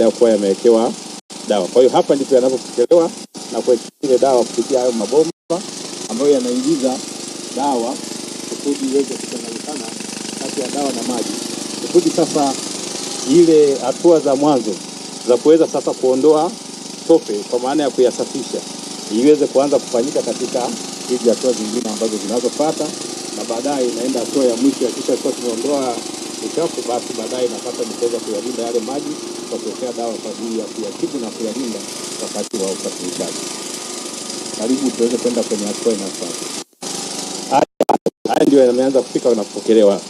baada ya kuwa yamewekewa dawa. Kwa hiyo hapa ndipo yanapopokelewa na kuwekwa ile dawa kupitia hayo mabomba ambayo yanaingiza dawa kusudi iweze kuchanganyikana kati ya dawa na maji. Kusudi sasa ile hatua za mwanzo za kuweza sasa kuondoa tope kwa maana ya kuyasafisha iweze kuanza kufanyika katika hizi hatua zingine ambazo zinazofuata, na baadaye inaenda hatua ya mwisho. Kisha kwa tumeondoa uchafu, basi baadaye napata mteza kuyalinda yale maji kwa kuwekea dawa kwa ajili ya kuyatibu na kuyalinda wakati wa usafirishaji. Karibu tuweze kwenda kwenye hatua inayofuata. Haya ndio yameanza kufika na kupokelewa.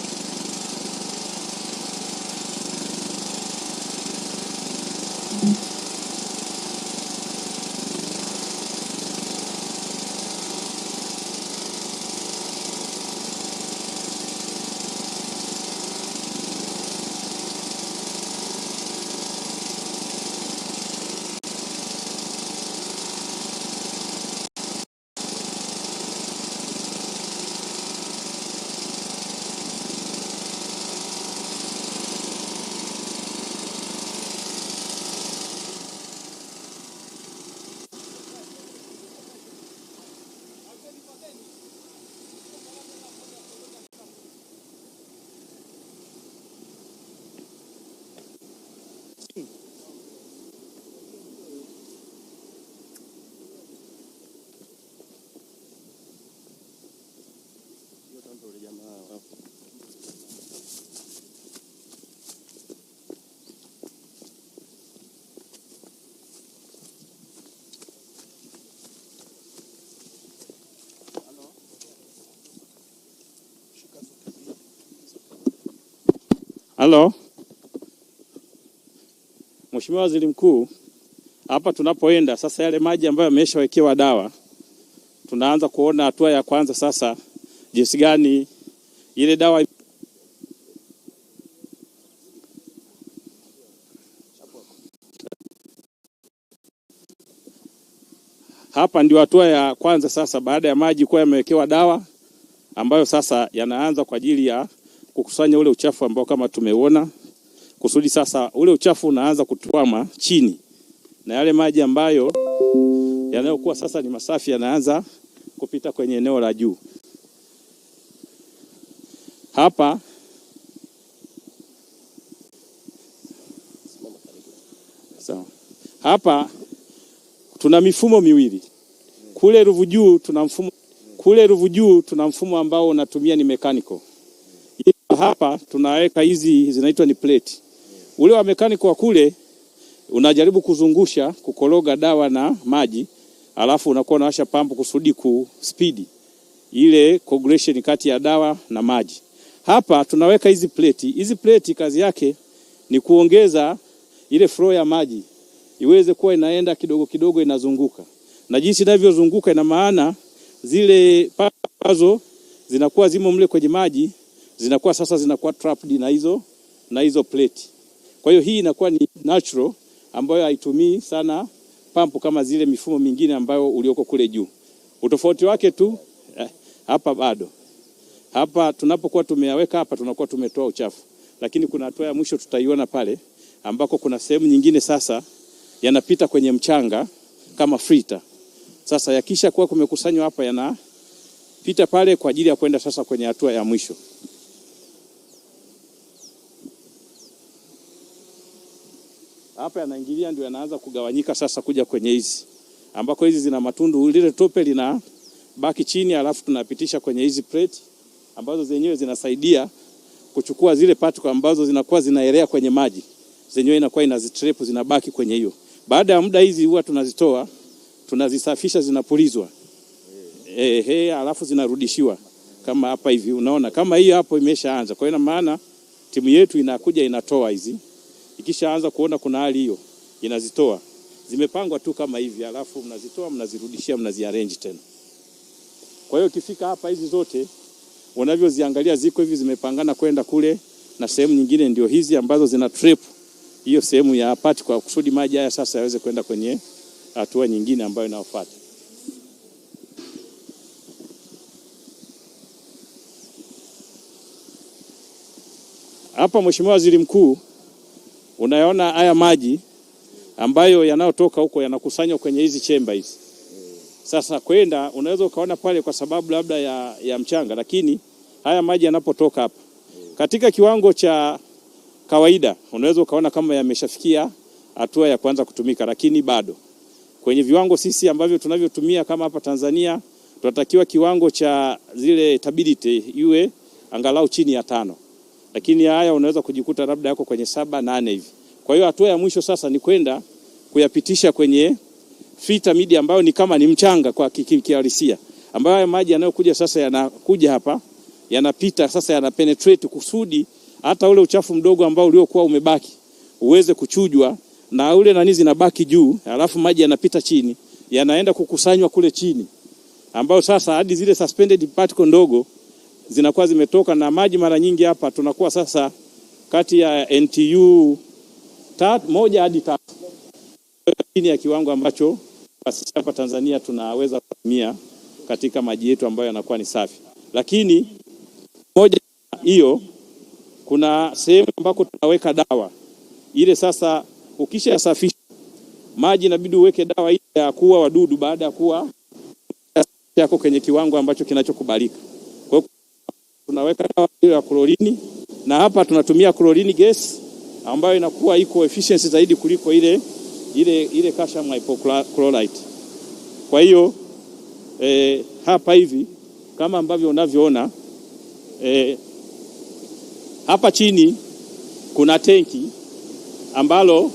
Halo. Mheshimiwa Waziri Mkuu, hapa tunapoenda sasa, yale maji ambayo yameshawekewa dawa, tunaanza kuona hatua ya kwanza sasa jinsi gani ile dawa hapa ndio hatua ya kwanza sasa, baada ya maji kuwa yamewekewa dawa ambayo sasa yanaanza kwa ajili ya kukusanya ule uchafu ambao kama tumeona, kusudi sasa ule uchafu unaanza kutuama chini na yale maji ambayo yanayokuwa sasa ni masafi yanaanza kupita kwenye eneo la juu. Hapa sawa. Hapa tuna mifumo miwili. Kule Ruvu Juu tuna mfumo ambao unatumia ni mechanical. Hapa tunaweka hizi zinaitwa ni plate. Ule wa mechanical wa kule unajaribu kuzungusha, kukoroga dawa na maji, alafu unakuwa unawasha pampu kusudi ku speed ile coagulation kati ya dawa na maji. Hapa tunaweka hizi plate. Hizi plate kazi yake ni kuongeza ile flow ya maji iweze kuwa inaenda kidogo kidogo inazunguka. Na jinsi inavyozunguka ina maana zile pazo zinakuwa zimo mle kwenye maji, zinakuwa sasa zinakuwa trapped na hizo plate. Kwa hiyo hii inakuwa ni natural ambayo haitumii sana pampu kama zile mifumo mingine ambayo ulioko kule juu. Utofauti wake tu hapa bado. Hapa tunapokuwa tumeyaweka hapa tunakuwa tumetoa uchafu. Lakini kuna hatua ya mwisho tutaiona pale ambako kuna sehemu nyingine sasa yanapita kwenye mchanga kama filter. Sasa yakisha kuwa kumekusanywa hapa yanapita pale kwa ajili ya kwenda sasa kwenye hatua ya mwisho. Hapa yanaingilia ndio yanaanza kugawanyika sasa kuja kwenye hizi ambako hizi zina matundu, lile tope lina baki chini, alafu tunapitisha kwenye hizi plate ambazo zenyewe zinasaidia kuchukua zile particles ambazo zinakuwa zinaelea kwenye maji, zenyewe inakuwa inazitrap zinabaki kwenye hiyo. Baada ya muda hizi huwa tunazitoa, tunazisafisha, zinapulizwa alafu zinarudishiwa kama hapa hivi. Unaona kama hii hapo imeshaanza. Kwa hiyo ina maana timu yetu inakuja inatoa hizi. Ikishaanza kuona kuna hali hiyo inazitoa. Zimepangwa tu kama hivi, alafu mnazitoa, mnazirudishia, mnaziarrange tena. Kwa hiyo ukifika hapa hizi zote unavyoziangalia ziko hivi zimepangana kwenda kule, na sehemu nyingine ndio hizi ambazo zina trap hiyo sehemu ya pati kwa kusudi maji haya sasa yaweze kwenda kwenye hatua nyingine ambayo inayofuata. Hapa Mheshimiwa Waziri Mkuu, unayaona haya maji ambayo yanayotoka huko yanakusanywa kwenye hizi chemba hizi. Sasa kwenda unaweza ukaona pale kwa sababu labda ya mchanga, lakini haya maji yanapotoka hapa katika kiwango cha kawaida unaweza ukaona kama yameshafikia hatua ya kuanza kutumika, lakini bado kwenye viwango sisi ambavyo tunavyotumia kama hapa Tanzania tunatakiwa kiwango cha zile stability iwe angalau chini ya 5, lakini haya unaweza kujikuta labda yako kwenye 7, 8 hivi. Kwa hiyo hatua ya mwisho sasa ni kwenda kuyapitisha kwenye filter media ambayo ni kama ni mchanga kwa kihalisia, ambayo haya maji yanayokuja sasa yanakuja hapa yanapita sasa yanapenetrate kusudi hata ule uchafu mdogo ambao uliokuwa umebaki uweze kuchujwa na ule nani zinabaki juu, alafu maji yanapita chini yanaenda kukusanywa kule chini, ambao sasa hadi zile suspended particle ndogo zinakuwa zimetoka, na maji mara nyingi hapa tunakuwa sasa kati ya NTU 1 hadi 3 chini ya kiwango ambacho sisi hapa Tanzania tunaweza kutumia katika maji yetu ambayo yanakuwa ni safi. Lakini moja hiyo kuna sehemu ambako tunaweka dawa ile. Sasa ukisha yasafisha maji inabidi uweke dawa ile ya kuua wadudu baada ya kuwa yako kwenye kiwango ambacho kinachokubalika. Kwa hiyo tunaweka dawa ile ya klorini, na hapa tunatumia chlorine gas ambayo inakuwa iko efficiency zaidi kuliko ile calcium hypochlorite. Kwa hiyo hapa hivi kama ambavyo unavyoona hapa chini kuna tenki ambalo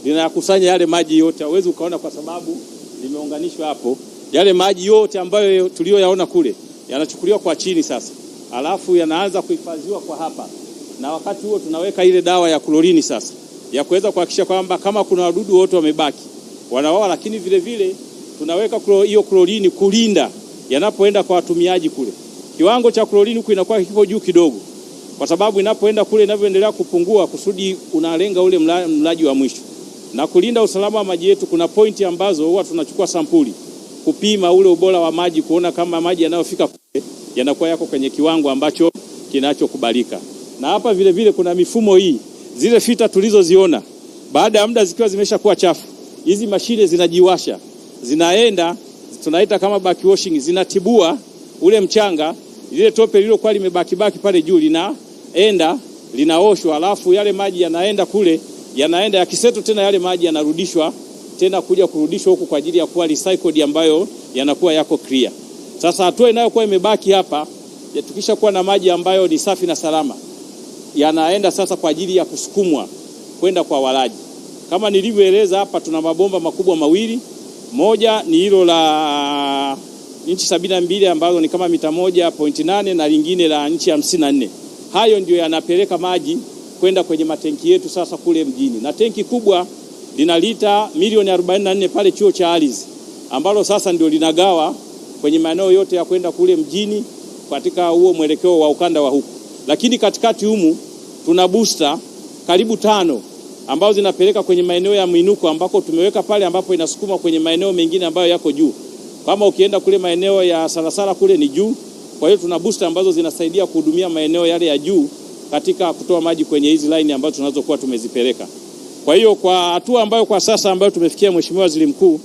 linakusanya yale maji yote. Hauwezi ukaona kwa sababu limeunganishwa hapo. Yale maji yote ambayo tulioyaona kule yanachukuliwa kwa chini sasa, alafu yanaanza kuhifadhiwa kwa hapa, na wakati huo tunaweka ile dawa ya klorini sasa ya kuweza kuhakikisha kwamba kama kuna wadudu wote wamebaki wanaoa, lakini vile vile tunaweka hiyo klorini kulinda yanapoenda kwa watumiaji kule. Kiwango cha klorini huko inakuwa kipo juu kidogo, kwa sababu inapoenda kule inavyoendelea kupungua kusudi unalenga ule mlaji wa mwisho. Na kulinda usalama wa maji yetu, kuna pointi ambazo huwa tunachukua sampuli kupima ule ubora wa maji, kuona kama maji yanayofika kule yanakuwa yako kwenye kiwango ambacho kinachokubalika. Na hapa vile vile kuna mifumo hii, zile filter tulizoziona baada ya muda zikiwa zimeshakuwa chafu, hizi mashine zinajiwasha, zinaenda tunaita kama backwashing, zinatibua ule mchanga, ile tope lililokuwa limebaki pale juu linaenda linaoshwa, alafu yale maji yanaenda kule, yanaenda yakiseto tena, yale maji yanarudishwa tena kuja kurudishwa huku kwa ajili ya kuwa recycled, ambayo yanakuwa yako clear. Sasa hatua inayokuwa imebaki hapa, tukisha kuwa na maji ambayo ni safi na salama, yanaenda sasa kwa ajili ya kusukumwa kwenda kwa walaji. Kama nilivyoeleza hapa, tuna mabomba makubwa mawili, moja ni hilo la inchi 72 ambazo ni kama mita 1.8 na lingine la inchi 54. Hayo ndio yanapeleka maji kwenda kwenye matenki yetu sasa kule mjini, na tenki kubwa lina lita milioni 44 pale chuo cha ardhi, ambalo sasa ndio linagawa kwenye maeneo yote ya kwenda kule mjini katika huo mwelekeo wa ukanda wa huku. Lakini katikati humu tuna booster karibu 5 ambazo zinapeleka kwenye maeneo ya mwinuko, ambako tumeweka pale ambapo inasukuma kwenye maeneo mengine ambayo yako juu. Kama ukienda kule maeneo ya Sarasara kule ni juu. Kwa hiyo tuna booster ambazo zinasaidia kuhudumia maeneo yale ya juu katika kutoa maji kwenye hizi line ambazo tunazokuwa tumezipeleka. Kwa hiyo kwa hatua ambayo kwa sasa ambayo tumefikia, Mheshimiwa Waziri Mkuu,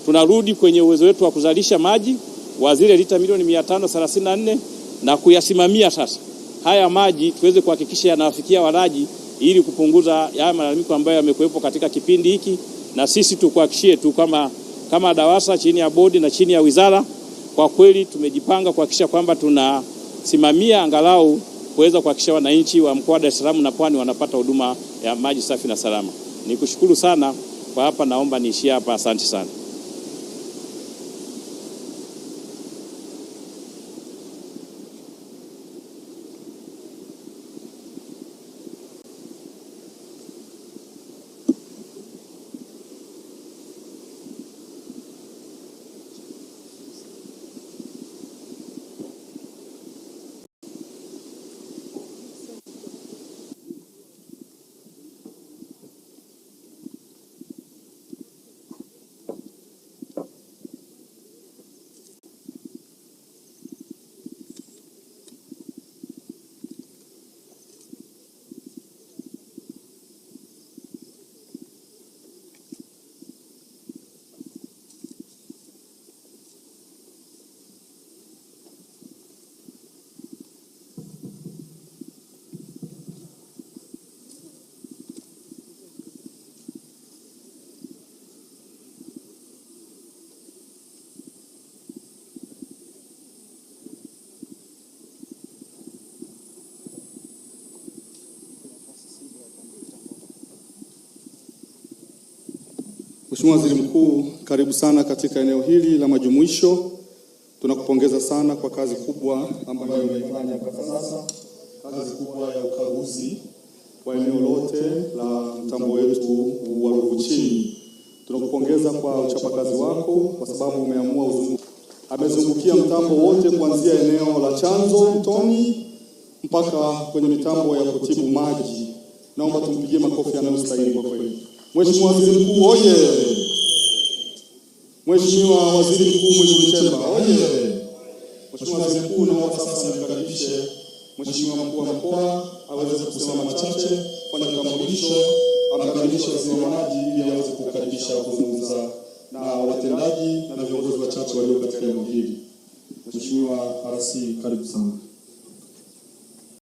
tunarudi kwenye uwezo wetu wa kuzalisha maji wa zile lita milioni 534 na kuyasimamia sasa haya maji tuweze kuhakikisha yanawafikia walaji, ili kupunguza haya malalamiko ambayo yamekuwepo katika kipindi hiki. Na sisi tukuhakikishie tu kama DAWASA chini ya bodi na chini ya wizara, kwa kweli tumejipanga kuhakikisha kwamba tunasimamia angalau kuweza kuhakikisha wananchi wa mkoa wa Dar es Salaam na Pwani wanapata huduma ya maji safi na salama. Nikushukuru sana kwa hapa, naomba niishie hapa. Asante sana. Mheshimiwa Waziri Mkuu, karibu sana katika eneo hili la majumuisho. Tunakupongeza sana kwa kazi kubwa ambayo umeifanya kwa sasa, kazi kubwa ya ukaguzi wa eneo lote la mtambo wetu wa Ruvu Chini. Tunakupongeza kwa uchapakazi wako kwa sababu umeamua amezungukia mtambo wote kuanzia eneo la chanzo mtoni mpaka kwenye mitambo ya kutibu maji. Naomba tumpigie makofi yanayostahili kwa kweli. Mheshimiwa Waziri Mkuu oye! Mheshimiwa Waziri Mkuu Mwigulu Nchemba oye! Mheshimiwa Waziri Mkuu, naomba sasa nimkaribishe Mheshimiwa Mkuu wa Mkoa aweze kusema machache, fanya utambulisho, amkamilishe waziri wa maji ili aweze kukaribisha kuzungumza na watendaji na viongozi wachache walio katika eneo hili. Mheshimiwa RC, karibu sana.